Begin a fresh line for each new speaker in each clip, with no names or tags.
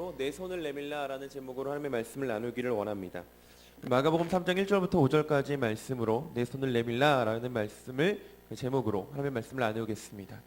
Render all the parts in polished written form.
제목으로 내 손을 내밀라라는 제목으로 하나님의 말씀을 나누기를 원합니다. 마가복음 3장 1절부터 5절까지의 말씀으로 내 손을 내밀라라는 말씀을 제목으로 하나님의 말씀을 나누겠습니다.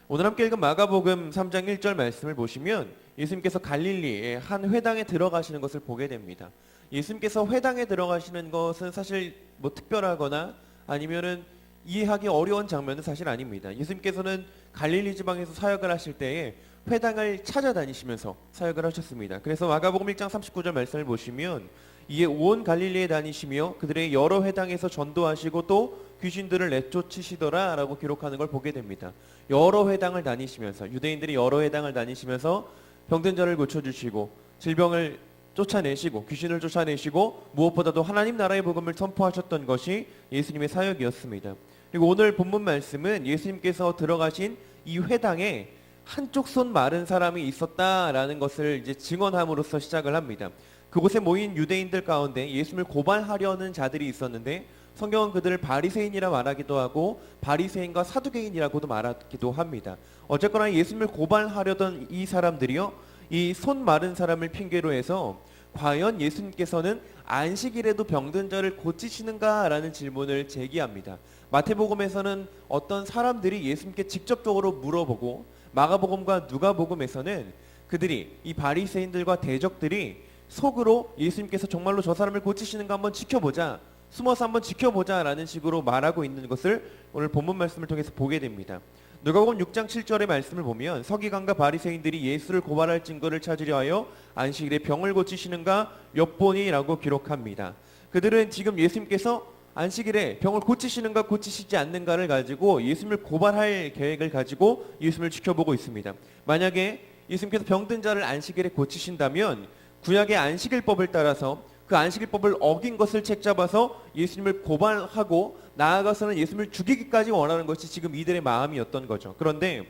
오늘 함께 읽은 마가복음 3장 1절 말씀을 보시면 예수님께서 갈릴리의 한 회당에 들어가시는 것을 보게 됩니다. 예수님께서 회당에 들어가시는 것은 사실 특별하거나 아니면은 이해하기 어려운 장면은 사실 아닙니다. 예수님께서는 갈릴리 지방에서 사역을 하실 때에 회당을 찾아다니시면서 사역을 하셨습니다. 그래서 마가복음 1장 39절 말씀을 보시면 이에 온 갈릴리에 다니시며 그들의 여러 회당에서 전도하시고 또 귀신들을 내쫓으시더라 라고 기록하는 걸 보게 됩니다. 여러 회당을 다니시면서 유대인들이 여러 회당을 다니시면서 병든 자를 고쳐주시고 질병을 쫓아내시고 귀신을 쫓아내시고 무엇보다도 하나님 나라의 복음을 선포하셨던 것이 예수님의 사역이었습니다. 그리고 오늘 본문 말씀은 예수님께서 들어가신 이 회당에 한쪽 손 마른 사람이 있었다라는 것을 이제 증언함으로써 시작을 합니다. 그곳에 모인 유대인들 가운데 예수님을 고발하려는 자들이 있었는데 성경은 그들을 바리새인이라 말하기도 하고 바리새인과 사두개인이라고도 말하기도 합니다. 어쨌거나 예수님을 고발하려던 이 사람들이요, 이 손 마른 사람을 핑계로 해서 과연 예수님께서는 안식일에도 병든 자를 고치시는가라는 질문을 제기합니다. 마태복음에서는 어떤 사람들이 예수님께 직접적으로 물어보고 마가복음과 누가복음에서는 그들이 이 바리새인들과 대적들이 속으로 예수님께서 정말로 저 사람을 고치시는가 한번 지켜보자, 숨어서 한번 지켜보자 라는 식으로 말하고 있는 것을 오늘 본문 말씀을 통해서 보게 됩니다. 누가복음 6장 7절의 말씀을 보면 서기관과 바리새인들이 예수를 고발할 증거를 찾으려 하여 안식일에 병을 고치시는가 엿보니라고 기록합니다. 그들은 지금 예수님께서 안식일에 병을 고치시는가 고치시지 않는가를 가지고 예수님을 고발할 계획을 가지고 예수님을 지켜보고 있습니다. 만약에 예수님께서 병든 자를 안식일에 고치신다면 구약의 안식일법을 따라서 그 안식일법을 어긴 것을 책잡아서 예수님을 고발하고 나아가서는 예수님을 죽이기까지 원하는 것이 지금 이들의 마음이었던 거죠. 그런데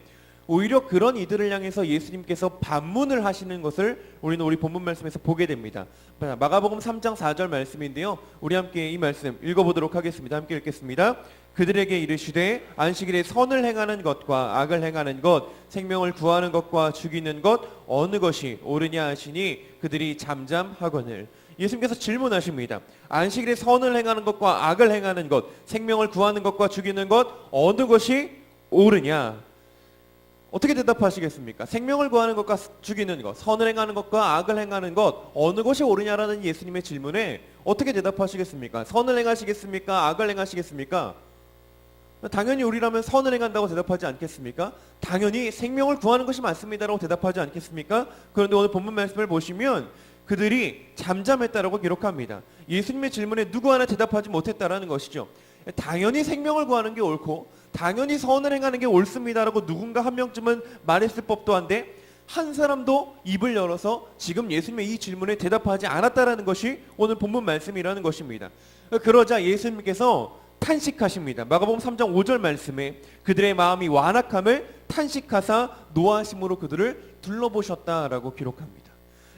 오히려 그런 이들을 향해서 예수님께서 반문을 하시는 것을 우리는 우리 본문 말씀에서 보게 됩니다. 마가복음 3장 4절 말씀인데요, 우리 함께 이 말씀 읽어보도록 하겠습니다. 함께 읽겠습니다. 그들에게 이르시되 안식일에 선을 행하는 것과 악을 행하는 것, 생명을 구하는 것과 죽이는 것 어느 것이 옳으냐 하시니 그들이 잠잠하거늘. 예수님께서 질문하십니다. 안식일에 선을 행하는 것과 악을 행하는 것, 생명을 구하는 것과 죽이는 것 어느 것이 옳으냐? 어떻게 대답하시겠습니까? 생명을 구하는 것과 죽이는 것, 선을 행하는 것과 악을 행하는 것 어느 것이 옳으냐라는 예수님의 질문에 어떻게 대답하시겠습니까? 선을 행하시겠습니까? 악을 행하시겠습니까? 당연히 우리라면 선을 행한다고 대답하지 않겠습니까? 당연히 생명을 구하는 것이 맞습니다라고 대답하지 않겠습니까? 그런데 오늘 본문 말씀을 보시면 그들이 잠잠했다라고 기록합니다. 예수님의 질문에 누구 하나 대답하지 못했다라는 것이죠. 당연히 생명을 구하는 게 옳고 당연히 선을 행하는 게 옳습니다라고 누군가 한 명쯤은 말했을 법도 한데 한 사람도 입을 열어서 지금 예수님의 이 질문에 대답하지 않았다라는 것이 오늘 본문 말씀이라는 것입니다. 그러자 예수님께서 탄식하십니다. 마가복음 3장 5절 말씀에 그들의 마음이 완악함을 탄식하사 노하심으로 그들을 둘러보셨다라고 기록합니다.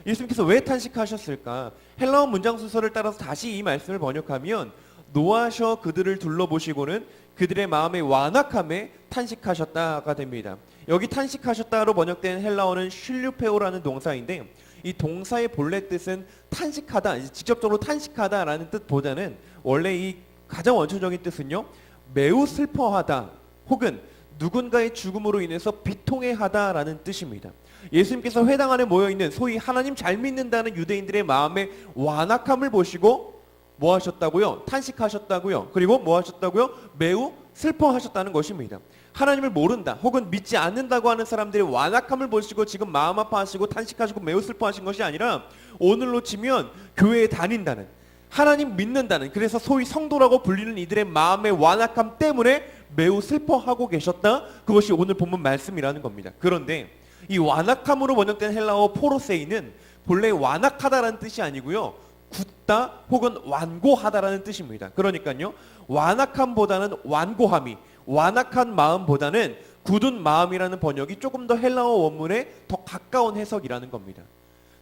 예수님께서 왜 탄식하셨을까? 헬라어 문장 순서를 따라서 다시 이 말씀을 번역하면 노하셔 그들을 둘러보시고는 그들의 마음의 완악함에 탄식하셨다가 됩니다. 여기 탄식하셨다로 번역된 헬라어는 슐류페오라는 동사인데 이 동사의 본래 뜻은 탄식하다, 직접적으로 탄식하다라는 뜻보다는 원래 이 가장 원초적인 뜻은요, 매우 슬퍼하다 혹은 누군가의 죽음으로 인해서 비통해하다라는 뜻입니다. 예수님께서 회당 안에 모여있는 소위 하나님 잘 믿는다는 유대인들의 마음의 완악함을 보시고 뭐 하셨다고요? 탄식하셨다고요. 그리고 뭐 하셨다고요? 매우 슬퍼하셨다는 것입니다. 하나님을 모른다 혹은 믿지 않는다고 하는 사람들의 완악함을 보시고 지금 마음 아파하시고 탄식하시고 매우 슬퍼하신 것이 아니라 오늘로 치면 교회에 다닌다는, 하나님 믿는다는, 그래서 소위 성도라고 불리는 이들의 마음의 완악함 때문에 매우 슬퍼하고 계셨다. 그것이 오늘 본문 말씀이라는 겁니다. 그런데 이 완악함으로 번역된 헬라어 포로세이는 본래 완악하다라는 뜻이 아니고요, 굳다 혹은 완고하다라는 뜻입니다. 그러니까요, 완악함보다는 완고함이, 완악한 마음보다는 굳은 마음이라는 번역이 조금 더 헬라어 원문에 더 가까운 해석이라는 겁니다.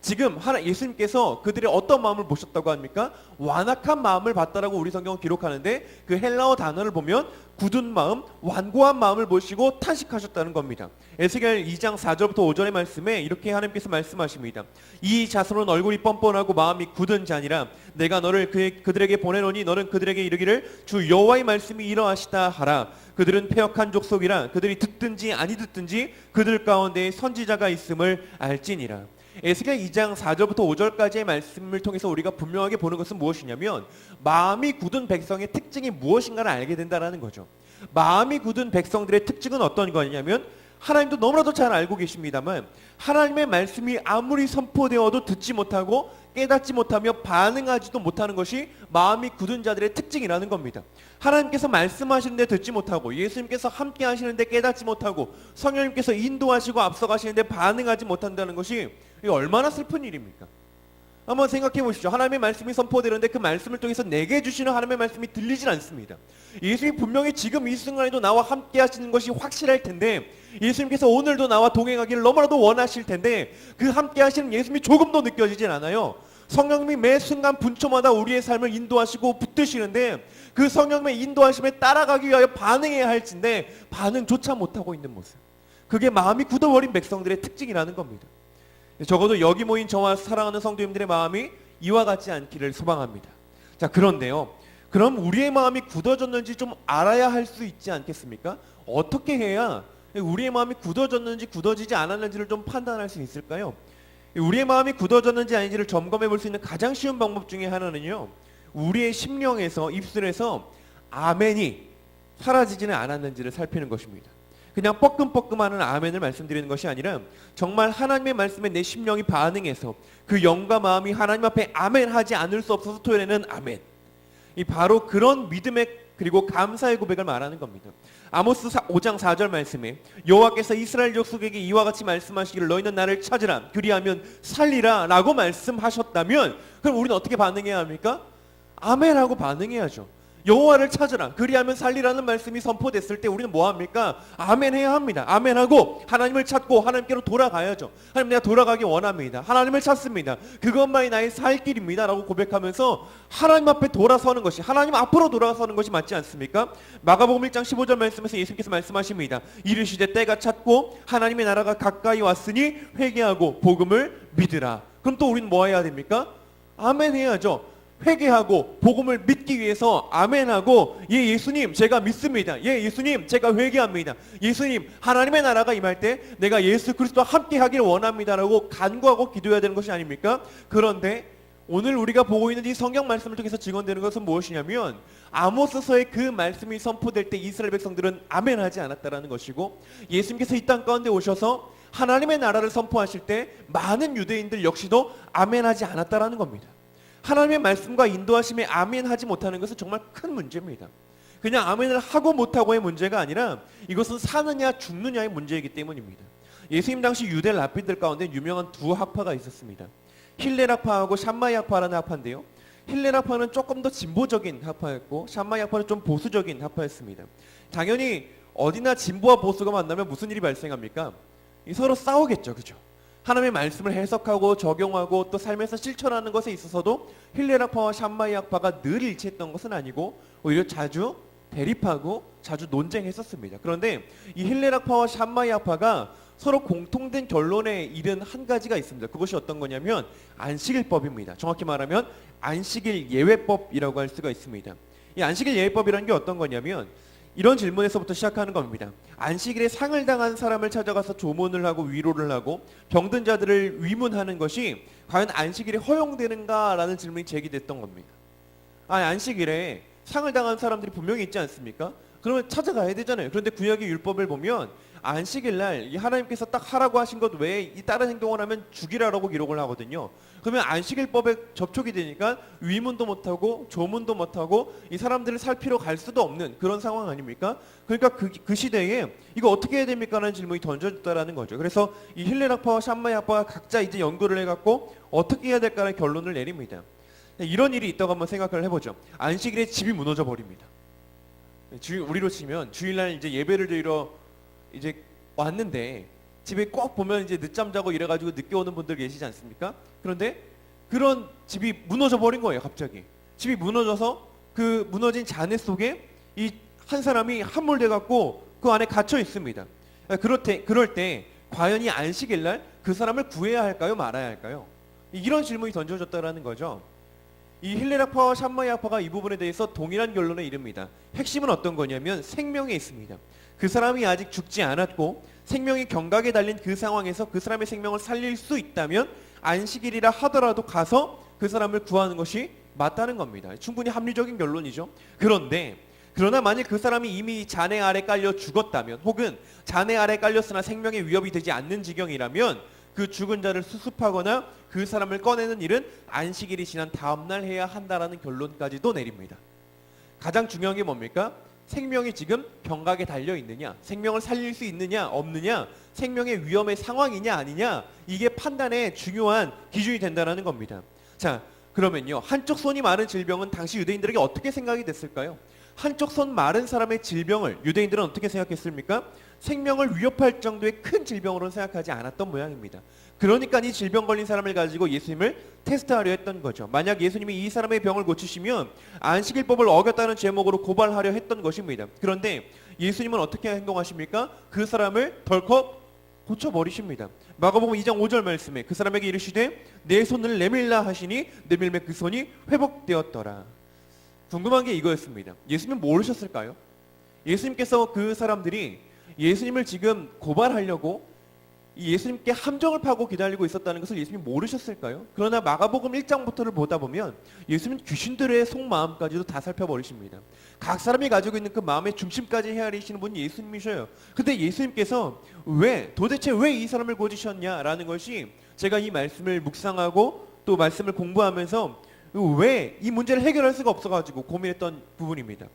지금 예수님께서 그들의 어떤 마음을 보셨다고 합니까? 완악한 마음을 봤다라고 우리 성경은 기록하는데 그 헬라어 단어를 보면 굳은 마음, 완고한 마음을 보시고 탄식하셨다는 겁니다. 에스겔 2장 4절부터 5절의 말씀에 이렇게 하나님께서 말씀하십니다. 이 자손은 얼굴이 뻔뻔하고 마음이 굳은 자니라. 내가 너를 그들에게 보내노니 너는 그들에게 이르기를 주 여호와의 말씀이 이러하시다 하라. 그들은 패역한 족속이라. 그들이 듣든지 아니 듣든지 그들 가운데 선지자가 있음을 알지니라. 에스겔 2장 4절부터 5절까지의 말씀을 통해서 우리가 분명하게 보는 것은 무엇이냐면 마음이 굳은 백성의 특징이 무엇인가를 알게 된다는 거죠. 마음이 굳은 백성들의 특징은 어떤 거냐면 하나님도 너무나도 잘 알고 계십니다만 하나님의 말씀이 아무리 선포되어도 듣지 못하고 깨닫지 못하며 반응하지도 못하는 것이 마음이 굳은 자들의 특징이라는 겁니다. 하나님께서 말씀하시는데 듣지 못하고 예수님께서 함께 하시는데 깨닫지 못하고 성령님께서 인도하시고 앞서가시는데 반응하지 못한다는 것이 얼마나 슬픈 일입니까? 한번 생각해 보십시오. 하나님의 말씀이 선포되는데 그 말씀을 통해서 내게 주시는 하나님의 말씀이 들리질 않습니다. 예수님이 분명히 지금 이 순간에도 나와 함께 하시는 것이 확실할 텐데 예수님께서 오늘도 나와 동행하기를 너무나도 원하실 텐데 그 함께 하시는 예수님이 조금도 느껴지질 않아요. 성령님이 매 순간 분초마다 우리의 삶을 인도하시고 붙드시는데 그 성령님의 인도하심에 따라가기 위하여 반응해야 할진데 반응조차 못하고 있는 모습. 그게 마음이 굳어버린 백성들의 특징이라는 겁니다. 적어도 여기 모인 저와 사랑하는 성도님들의 마음이 이와 같지 않기를 소망합니다. 자, 그런데요. 그럼 우리의 마음이 굳어졌는지 좀 알아야 할 수 있지 않겠습니까? 어떻게 해야 우리의 마음이 굳어졌는지 굳어지지 않았는지를 좀 판단할 수 있을까요? 우리의 마음이 굳어졌는지 아닌지를 점검해 볼 수 있는 가장 쉬운 방법 중에 하나는요. 우리의 심령에서 입술에서 아멘이 사라지지는 않았는지를 살피는 것입니다. 그냥 뻐끔뻐끔하는 아멘을 말씀드리는 것이 아니라 정말 하나님의 말씀에 내 심령이 반응해서 그 영과 마음이 하나님 앞에 아멘하지 않을 수 없어서 토해내는 아멘. 이 바로 그런 믿음의 그리고 감사의 고백을 말하는 겁니다. 아모스 5장 4절 말씀에 여호와께서 이스라엘 족속에게 이와 같이 말씀하시기를 너희는 나를 찾으라 그리하면 살리라 라고 말씀하셨다면 그럼 우리는 어떻게 반응해야 합니까? 아멘하고 반응해야죠. 여호와를 찾으라 그리하면 살리라는 말씀이 선포됐을 때 우리는 뭐합니까? 아멘해야 합니다. 아멘하고 하나님을 찾고 하나님께로 돌아가야죠. 하나님 내가 돌아가기 원합니다. 하나님을 찾습니다. 그것만이 나의 살 길입니다 라고 고백하면서 하나님 앞에 돌아서는 것이 하나님 앞으로 돌아서는 것이 맞지 않습니까? 마가복음 1장 15절 말씀에서 예수님께서 말씀하십니다. 이르시되 때가 찼고 하나님의 나라가 가까이 왔으니 회개하고 복음을 믿으라. 그럼 또 우리는 뭐 해야 됩니까? 아멘해야죠. 회개하고 복음을 믿기 위해서 아멘하고 예 예수님 제가 믿습니다. 예 예수님 제가 회개합니다. 예수님 하나님의 나라가 임할 때 내가 예수 그리스도와 함께 하기를 원합니다라고 간구하고 기도해야 되는 것이 아닙니까? 그런데 오늘 우리가 보고 있는 이 성경 말씀을 통해서 증언되는 것은 무엇이냐면 아모스서의 그 말씀이 선포될 때 이스라엘 백성들은 아멘하지 않았다라는 것이고 예수님께서 이 땅 가운데 오셔서 하나님의 나라를 선포하실 때 많은 유대인들 역시도 아멘하지 않았다라는 겁니다. 하나님의 말씀과 인도하심에 아멘하지 못하는 것은 정말 큰 문제입니다. 그냥 아멘을 하고 못하고의 문제가 아니라 이것은 사느냐 죽느냐의 문제이기 때문입니다. 예수님 당시 유대 랍비들 가운데 유명한 두 학파가 있었습니다. 힐렐 학파하고 샴마이 학파라는 학파인데요. 힐렐 학파는 조금 더 진보적인 학파였고 샴마이 학파는 좀 보수적인 학파였습니다. 당연히 어디나 진보와 보수가 만나면 무슨 일이 발생합니까? 서로 싸우겠죠. 그죠? 하나님의 말씀을 해석하고 적용하고 또 삶에서 실천하는 것에 있어서도 힐렐 학파와 샴마이 학파가 늘 일치했던 것은 아니고 오히려 자주 대립하고 자주 논쟁했었습니다. 그런데 이 힐렐 학파와 샴마이 학파가 서로 공통된 결론에 이른 한 가지가 있습니다. 그것이 어떤 거냐면 안식일법입니다. 정확히 말하면 안식일 예외법이라고 할 수가 있습니다. 이 안식일 예외법이라는 게 어떤 거냐면 이런 질문에서부터 시작하는 겁니다. 안식일에 상을 당한 사람을 찾아가서 조문을 하고 위로를 하고 병든 자들을 위문하는 것이 과연 안식일에 허용되는가라는 질문이 제기됐던 겁니다. 안식일에 상을 당한 사람들이 분명히 있지 않습니까? 그러면 찾아가야 되잖아요. 그런데 구약의 율법을 보면 안식일날 이 하나님께서 딱 하라고 하신 것 외에 이 다른 행동을 하면 죽이라라고 기록을 하거든요. 그러면 안식일법에 접촉이 되니까 위문도 못하고 조문도 못하고 이 사람들을 살피러 갈 수도 없는 그런 상황 아닙니까? 그러니까 그 시대에 이거 어떻게 해야 됩니까? 라는 질문이 던져졌다라는 거죠. 그래서 이 힐렐 학파와 샴마이 학파가 각자 이제 연구를 해갖고 어떻게 해야 될까라는 결론을 내립니다. 이런 일이 있다고 한번 생각을 해보죠. 안식일에 집이 무너져 버립니다. 우리로 치면 주일날 이제 예배를 드리러 이제 왔는데 집에 꼭 보면 이제 늦잠 자고 이래가지고 늦게 오는 분들 계시지 않습니까? 그런데 그런 집이 무너져 버린 거예요. 갑자기 집이 무너져서 그 무너진 잔해 속에 이 한 사람이 함몰돼 갖고 그 안에 갇혀 있습니다. 그럴 때 과연 이 안식일 날 그 사람을 구해야 할까요, 말아야 할까요? 이런 질문이 던져졌다라는 거죠. 이 힐렐 학파와 샴마이 학파가 이 부분에 대해서 동일한 결론에 이릅니다. 핵심은 어떤 거냐면 생명에 있습니다. 그 사람이 아직 죽지 않았고 생명이 경각에 달린 그 상황에서 그 사람의 생명을 살릴 수 있다면 안식일이라 하더라도 가서 그 사람을 구하는 것이 맞다는 겁니다. 충분히 합리적인 결론이죠. 그러나 만일 그 사람이 이미 잔해 아래 깔려 죽었다면, 혹은 잔해 아래 깔렸으나 생명의 위협이 되지 않는 지경이라면 그 죽은 자를 수습하거나 그 사람을 꺼내는 일은 안식일이 지난 다음날 해야 한다라는 결론까지도 내립니다. 가장 중요한 게 뭡니까? 생명이 지금 경각에 달려 있느냐, 생명을 살릴 수 있느냐 없느냐, 생명의 위험의 상황이냐 아니냐, 이게 판단의 중요한 기준이 된다는 겁니다. 자, 그러면요, 한쪽 손이 마른 질병은 당시 유대인들에게 어떻게 생각이 됐을까요? 한쪽 손 마른 사람의 질병을 유대인들은 어떻게 생각했습니까? 생명을 위협할 정도의 큰 질병으로는 생각하지 않았던 모양입니다. 그러니까 이 질병 걸린 사람을 가지고 예수님을 테스트하려 했던 거죠. 만약 예수님이 이 사람의 병을 고치시면 안식일법을 어겼다는 제목으로 고발하려 했던 것입니다. 그런데 예수님은 어떻게 행동하십니까? 그 사람을 덜컥 고쳐버리십니다. 마가복음 2장 5절 말씀에 그 사람에게 이르시되 내 손을 내밀라 하시니 내밀매 그 손이 회복되었더라. 궁금한 게 이거였습니다. 예수님은 모르셨을까요? 예수님께서 그 사람들이 예수님을 지금 고발하려고 예수님께 함정을 파고 기다리고 있었다는 것을 예수님이 모르셨을까요? 그러나 마가복음 1장부터를 보다 보면 예수님은 귀신들의 속마음까지도 다 살펴버리십니다. 각 사람이 가지고 있는 그 마음의 중심까지 헤아리시는 분이 예수님이셔요. 근데 예수님께서 도대체 왜 이 사람을 고치셨냐라는 것이, 제가 이 말씀을 묵상하고 또 말씀을 공부하면서 왜 이 문제를 해결할 수가 없어가지고 고민했던 부분입니다.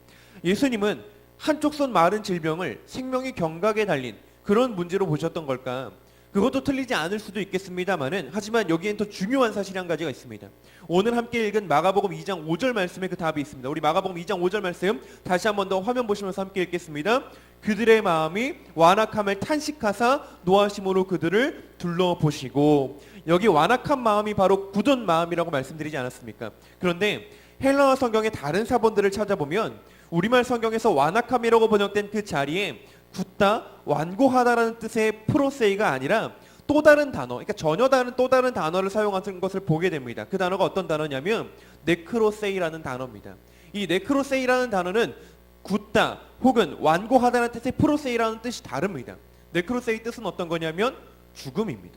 예수님은 한쪽 손 마른 질병을 생명이 경각에 달린 그런 문제로 보셨던 걸까? 그것도 틀리지 않을 수도 있겠습니다만은, 하지만 여기엔 더 중요한 사실이 한 가지가 있습니다. 오늘 함께 읽은 마가복음 2장 5절 말씀에 그 답이 있습니다. 우리 마가복음 2장 5절 말씀 다시 한 번 더 화면 보시면서 함께 읽겠습니다. 그들의 마음이 완악함을 탄식하사 노하심으로 그들을 둘러보시고, 여기 완악한 마음이 바로 굳은 마음이라고 말씀드리지 않았습니까? 그런데 헬라어 성경의 다른 사본들을 찾아보면 우리말 성경에서 완악함이라고 번역된 그 자리에 굳다, 완고하다라는 뜻의 프로세이가 아니라 또 다른 단어, 그러니까 전혀 다른 또 다른 단어를 사용하는 것을 보게 됩니다. 그 단어가 어떤 단어냐면 네크로세이라는 단어입니다. 이 네크로세이라는 단어는 굳다 혹은 완고하다는 뜻의 프로세이라는 뜻이 다릅니다. 네크로세이 뜻은 어떤 거냐면 죽음입니다.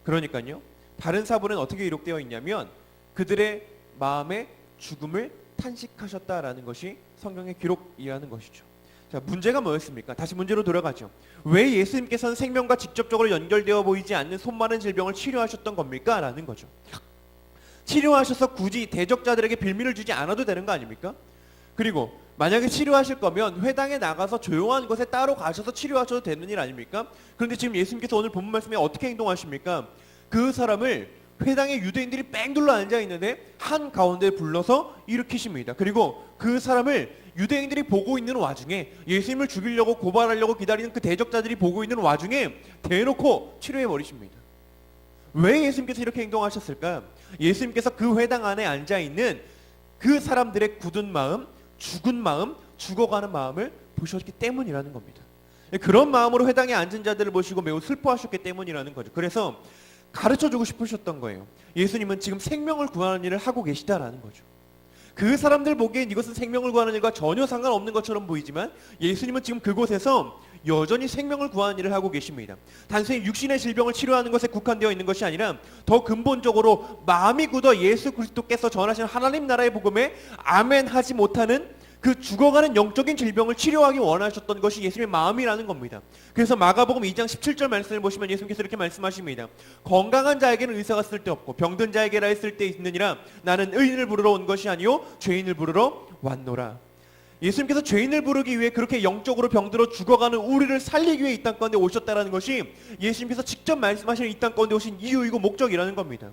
그러니까요, 다른 사본은 어떻게 기록되어 있냐면 그들의 마음의 죽음을 탄식하셨다라는 것이 성경의 기록이라는 것이죠. 자, 문제가 뭐였습니까? 다시 문제로 돌아가죠. 왜 예수님께서는 생명과 직접적으로 연결되어 보이지 않는 손 마른 질병을 치료하셨던 겁니까? 라는 거죠. 치료하셔서 굳이 대적자들에게 빌미를 주지 않아도 되는 거 아닙니까? 그리고 만약에 치료하실 거면 회당에 나가서 조용한 곳에 따로 가셔서 치료하셔도 되는 일 아닙니까? 그런데 지금 예수님께서 오늘 본문 말씀에 어떻게 행동하십니까? 그 사람을 회당의 유대인들이 뺑 둘러 앉아 있는데 한 가운데 불러서 일으키십니다. 그리고 그 사람을 유대인들이 보고 있는 와중에, 예수님을 죽이려고 고발하려고 기다리는 그 대적자들이 보고 있는 와중에 대놓고 치료해 버리십니다. 왜 예수님께서 이렇게 행동하셨을까? 예수님께서 그 회당 안에 앉아 있는 그 사람들의 굳은 마음, 죽은 마음, 죽어가는 마음을 보셨기 때문이라는 겁니다. 그런 마음으로 회당에 앉은 자들을 보시고 매우 슬퍼하셨기 때문이라는 거죠. 그래서 가르쳐주고 싶으셨던 거예요. 예수님은 지금 생명을 구하는 일을 하고 계시다라는 거죠. 그 사람들 보기엔 이것은 생명을 구하는 일과 전혀 상관없는 것처럼 보이지만 예수님은 지금 그곳에서 여전히 생명을 구하는 일을 하고 계십니다. 단순히 육신의 질병을 치료하는 것에 국한되어 있는 것이 아니라 더 근본적으로 마음이 굳어 예수 그리스도께서 전하시는 하나님 나라의 복음에 아멘 하지 못하는 그 죽어가는 영적인 질병을 치료하기 원하셨던 것이 예수님의 마음이라는 겁니다. 그래서 마가복음 2장 17절 말씀을 보시면 예수님께서 이렇게 말씀하십니다. 건강한 자에게는 의사가 쓸데없고 병든 자에게라 있을 때 있느니라. 나는 의인을 부르러 온 것이 아니요 죄인을 부르러 왔노라. 예수님께서 죄인을 부르기 위해 그렇게 영적으로 병들어 죽어가는 우리를 살리기 위해 이 땅 가운데 오셨다라는 것이 예수님께서 직접 말씀하시는 이 땅 가운데 오신 이유이고 목적이라는 겁니다.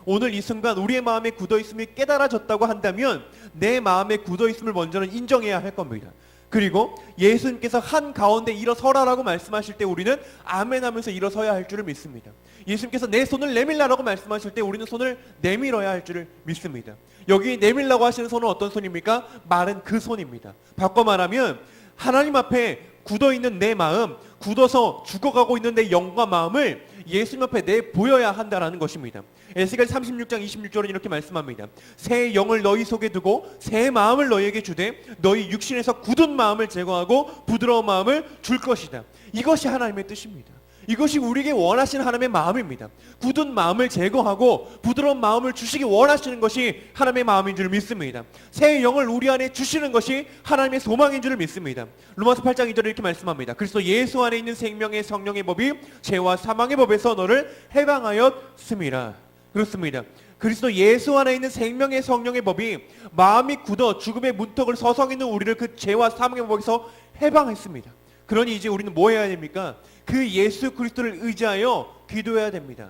오늘 이 순간 우리의 마음에 굳어있음이 깨달아졌다고 한다면 내 마음에 굳어있음을 먼저는 인정해야 할 겁니다. 그리고 예수님께서 한가운데 일어서라라고 말씀하실 때 우리는 아멘 하면서 일어서야 할 줄을 믿습니다. 예수님께서 내 손을 내밀라라고 말씀하실 때 우리는 손을 내밀어야 할 줄을 믿습니다. 여기 내밀라고 하시는 손은 어떤 손입니까? 마른 그 손입니다. 바꿔 말하면 하나님 앞에 굳어있는 내 마음, 굳어서 죽어가고 있는 내 영과 마음을 예수님 앞에 내보여야 한다라는 것입니다. 에스겔 36장 26절은 이렇게 말씀합니다. 새 영을 너희 속에 두고 새 마음을 너희에게 주되 너희 육신에서 굳은 마음을 제거하고 부드러운 마음을 줄 것이다. 이것이 하나님의 뜻입니다. 이것이 우리에게 원하시는 하나님의 마음입니다. 굳은 마음을 제거하고 부드러운 마음을 주시기 원하시는 것이 하나님의 마음인 줄 믿습니다. 새 영을 우리 안에 주시는 것이 하나님의 소망인 줄 믿습니다. 로마서 8장 2절에 이렇게 말씀합니다. 그리스도 예수 안에 있는 생명의 성령의 법이 죄와 사망의 법에서 너를 해방하였음이라. 그렇습니다. 그리스도 예수 안에 있는 생명의 성령의 법이 마음이 굳어 죽음의 문턱을 서성이는 우리를 그 죄와 사망의 법에서 해방했습니다. 그러니 이제 우리는 뭐 해야 됩니까? 그 예수 그리스도를 의지하여 기도해야 됩니다.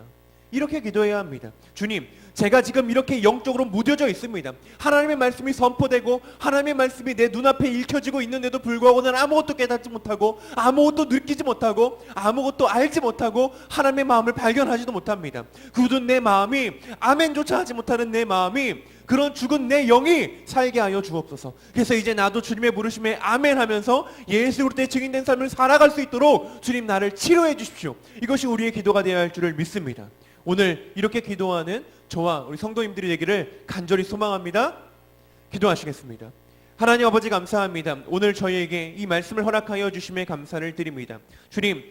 이렇게 기도해야 합니다. 주님, 제가 지금 이렇게 영적으로 무뎌져 있습니다. 하나님의 말씀이 선포되고 하나님의 말씀이 내 눈앞에 읽혀지고 있는데도 불구하고 나는 아무것도 깨닫지 못하고 아무것도 느끼지 못하고 아무것도 알지 못하고 하나님의 마음을 발견하지도 못합니다. 굳은 내 마음이, 아멘조차 하지 못하는 내 마음이, 그런 죽은 내 영이 살게 하여 주옵소서. 그래서 이제 나도 주님의 부르심에 아멘 하면서 예수 그리스도의 증인된 삶을 살아갈 수 있도록 주님 나를 치료해 주십시오. 이것이 우리의 기도가 되어야 할 줄을 믿습니다. 오늘 이렇게 기도하는 저와 우리 성도님들이 되기를 간절히 소망합니다. 기도하시겠습니다. 하나님 아버지 감사합니다. 오늘 저희에게 이 말씀을 허락하여 주심에 감사를 드립니다. 주님,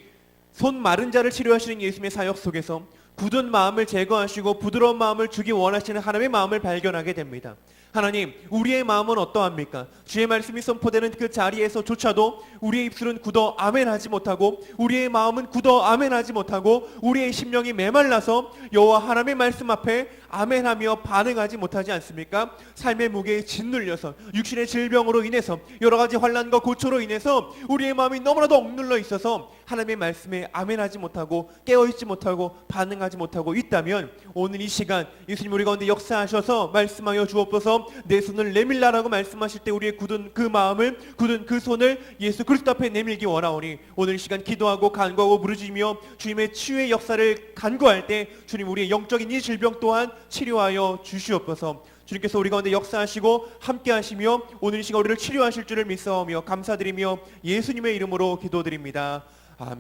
손 마른 자를 치료하시는 예수님의 사역 속에서 굳은 마음을 제거하시고 부드러운 마음을 주기 원하시는 하나님의 마음을 발견하게 됩니다. 하나님, 우리의 마음은 어떠합니까? 주의 말씀이 선포되는 그 자리에서조차도 우리의 입술은 굳어 아멘하지 못하고 우리의 마음은 굳어 아멘하지 못하고 우리의 심령이 메말라서 여호와 하나님의 말씀 앞에 아멘하며 반응하지 못하지 않습니까? 삶의 무게에 짓눌려서 육신의 질병으로 인해서 여러 가지 환난과 고초로 인해서 우리의 마음이 너무나도 억눌러 있어서 하나님의 말씀에 아멘하지 못하고 깨어있지 못하고 반응하지 못하고 있다면 오늘 이 시간 예수님 우리 가운데 역사하셔서 말씀하여 주옵소서. 내 손을 내밀라라고 말씀하실 때 우리의 굳은 그 마음을, 굳은 그 손을 예수 그리스도 앞에 내밀기 원하오니 오늘 이 시간 기도하고 간구하고 부르짖으며 주님의 치유의 역사를 간구할 때 주님 우리의 영적인 이 질병 또한 치료하여 주시옵소서. 주님께서 우리 가운데 역사하시고 함께 하시며 오늘 이 시간 우리를 치료하실 줄을 믿사오며 감사드리며 예수님의 이름으로 기도드립니다. 아멘.